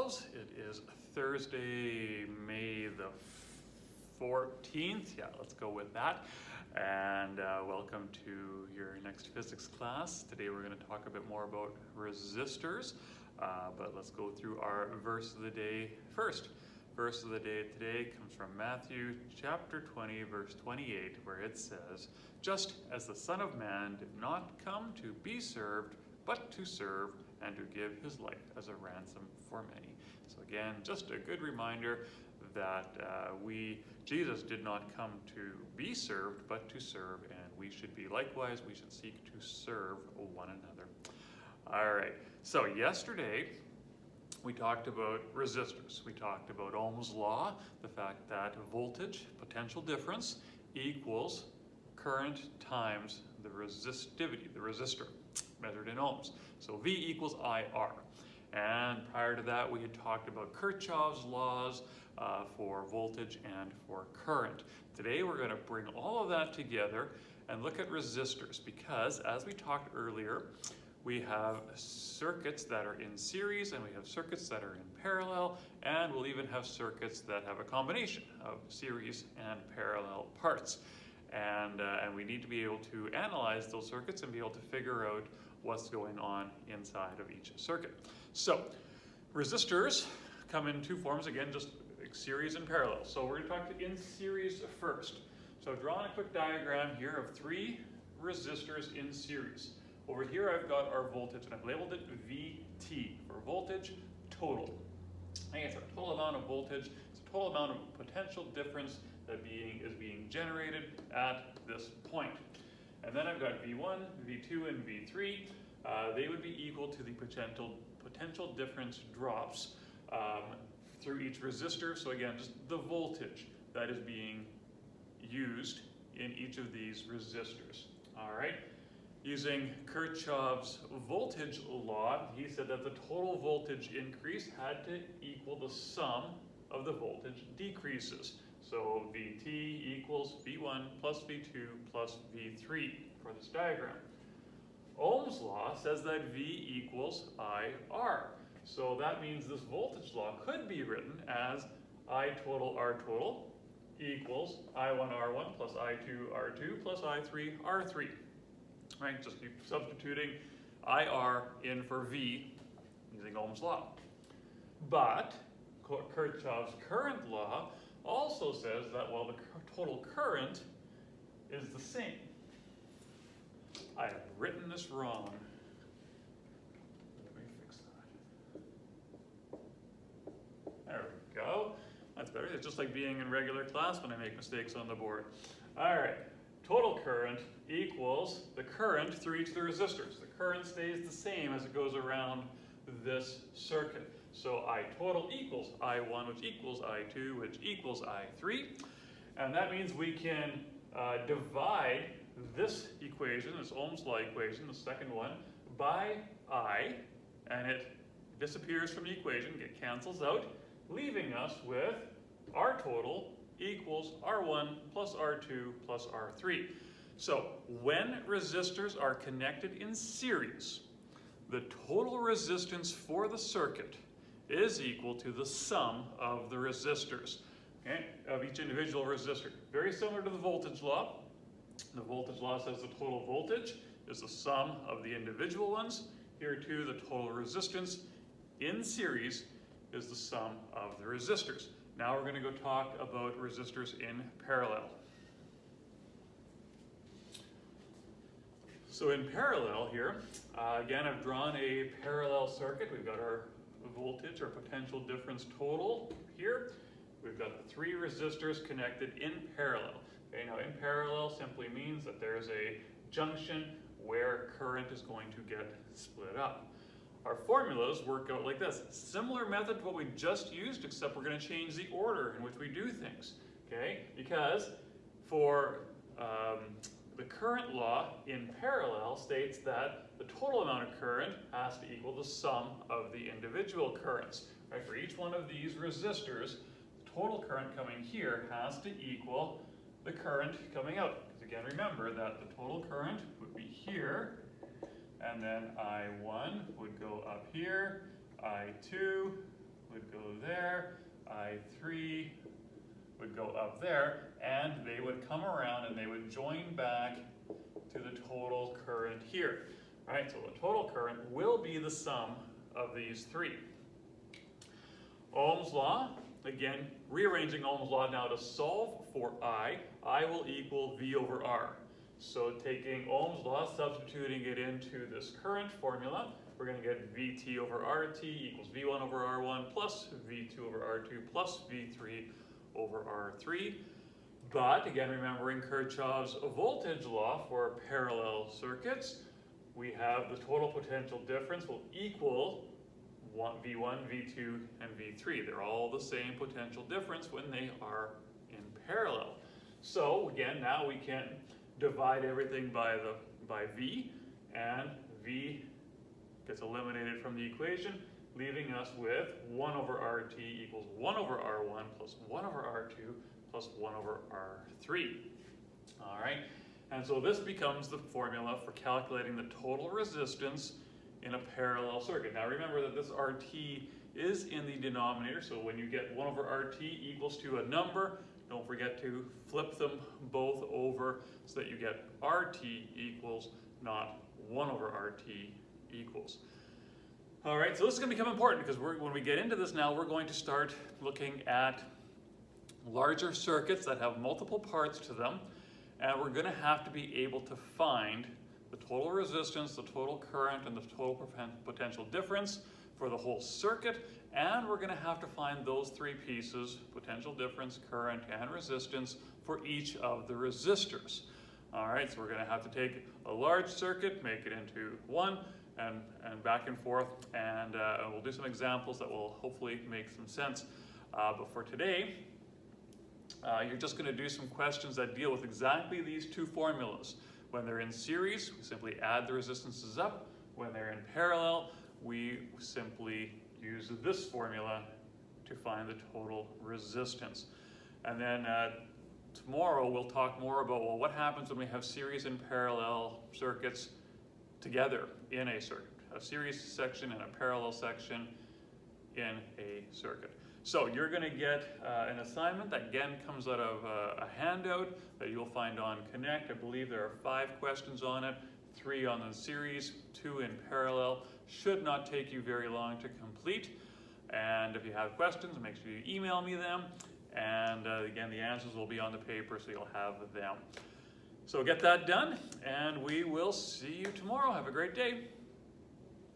yourselves. It is Thursday, May the 14th. Yeah, let's go with that. And welcome to your next physics class. Today we're going to talk a bit more about resistors, but let's go through our verse of the day first. Verse of the day today comes from Matthew chapter 20, verse 28, where it says, "Just as the Son of Man did not come to be served, but to serve and to give his life as a ransom for many." So again, just a good reminder that Jesus did not come to be served, but to serve, and we should be likewise. We should seek to serve one another. All right, so yesterday we talked about resistors. We talked about Ohm's law, the fact that voltage, potential difference, equals current times the resistivity, the resistor, measured in ohms. So V equals IR. And prior to that, we had talked about Kirchhoff's laws for voltage and for current. Today, we're going to bring all of that together and look at resistors because, as we talked earlier, we have circuits that are in series and we have circuits that are in parallel, and we'll even have circuits that have a combination of series and parallel parts. And we need to be able to analyze those circuits and be able to figure out what's going on inside of each circuit. So resistors come in two forms, again, just series and parallel. So we're going to talk in series first. So I've drawn a quick diagram here of three resistors in series. Over here I've got our voltage, and I've labeled it VT for voltage total. And it's a total amount of voltage, it's a total amount of potential difference that is being generated at this point. And then I've got V1, V2, and V3. They would be equal to the potential difference drops through each resistor. So again, just the voltage that is being used in each of these resistors. All right. Using Kirchhoff's voltage law, he said that the total voltage increase had to equal the sum of the voltage decreases. So Vt equals V1 plus V2 plus V3 for this diagram. Ohm's law says that V equals IR. So that means this voltage law could be written as I total R total equals I1 R1 plus I2 R2 plus I3 R3. Right, just keep substituting IR in for V using Ohm's law. But Kirchhoff's current law also says that, well, the total current is the same. I have written this wrong. Let me fix that. There we go. That's better. It's just like being in regular class when I make mistakes on the board. All right. Total current equals the current through each of the resistors. The current stays the same as it goes around this circuit. So I total equals I1, which equals I2, which equals I3. And that means we can divide this equation, this Ohm's law equation, the second one, by I, and it disappears from the equation, it cancels out, leaving us with R total equals R1 plus R2 plus R3. So when resistors are connected in series, the total resistance for the circuit is equal to the sum of the resistors, okay, of each individual resistor. Very similar to the voltage law. The voltage law says the total voltage is the sum of the individual ones. Here too, the total resistance in series is the sum of the resistors. Now we're going to go talk about resistors in parallel. So in parallel here, again, I've drawn a parallel circuit. We've got our voltage or potential difference total here. We've got the three resistors connected in parallel. Okay, now in parallel simply means that there's a junction where current is going to get split up. Our formulas work out like this. Similar method to what we just used, except we're going to change the order in which we do things. Okay? Because for the current law in parallel states that the total amount of current has to equal the sum of the individual currents. Right? For each one of these resistors, the total current coming here has to equal the current coming out. Because again, remember that the total current would be here, and then I1 would go up here, I2 would go there, I3 would go up there, and they would come around and they would join back to the total current here. All right, so the total current will be the sum of these three. Ohm's law, again, rearranging Ohm's law now to solve for I will equal V over R. So taking Ohm's law, substituting it into this current formula, we're going to get Vt over Rt equals V1 over R1 plus V2 over R2 plus V3 over R3. But again, remembering Kirchhoff's voltage law for parallel circuits, we have the total potential difference will equal V1, V2, and V3. They're all the same potential difference when they are in parallel. So again, now we can divide everything by V, and V gets eliminated from the equation, leaving us with 1 over RT equals 1 over R1 plus 1 over R2 plus 1 over R3. All right, and so this becomes the formula for calculating the total resistance in a parallel circuit. Now remember that this RT is in the denominator, so when you get 1 over RT equals to a number, don't forget to flip them both over so that you get RT equals, not 1 over RT equals. All right, so this is going to become important because when we get into this now, we're going to start looking at larger circuits that have multiple parts to them, and we're going to have to be able to find the total resistance, the total current, and the total potential difference for the whole circuit, and we're going to have to find those three pieces, potential difference, current, and resistance, for each of the resistors. All right, so we're going to have to take a large circuit, make it into one, and back and forth, and we'll do some examples that will hopefully make some sense. But for today, you're just going to do some questions that deal with exactly these two formulas. When they're in series, we simply add the resistances up. When they're in parallel, we simply use this formula to find the total resistance. And then tomorrow we'll talk more about, well, what happens when we have series and parallel circuits together in a circuit. A series section and a parallel section in a circuit. So you're going to get an assignment that again comes out of a handout that you'll find on Connect. I believe there are 5 questions on it, 3 on the series, 2 in parallel. Should not take you very long to complete. And if you have questions, make sure you email me them. And again, the answers will be on the paper, so you'll have them. So get that done, and we will see you tomorrow. Have a great day.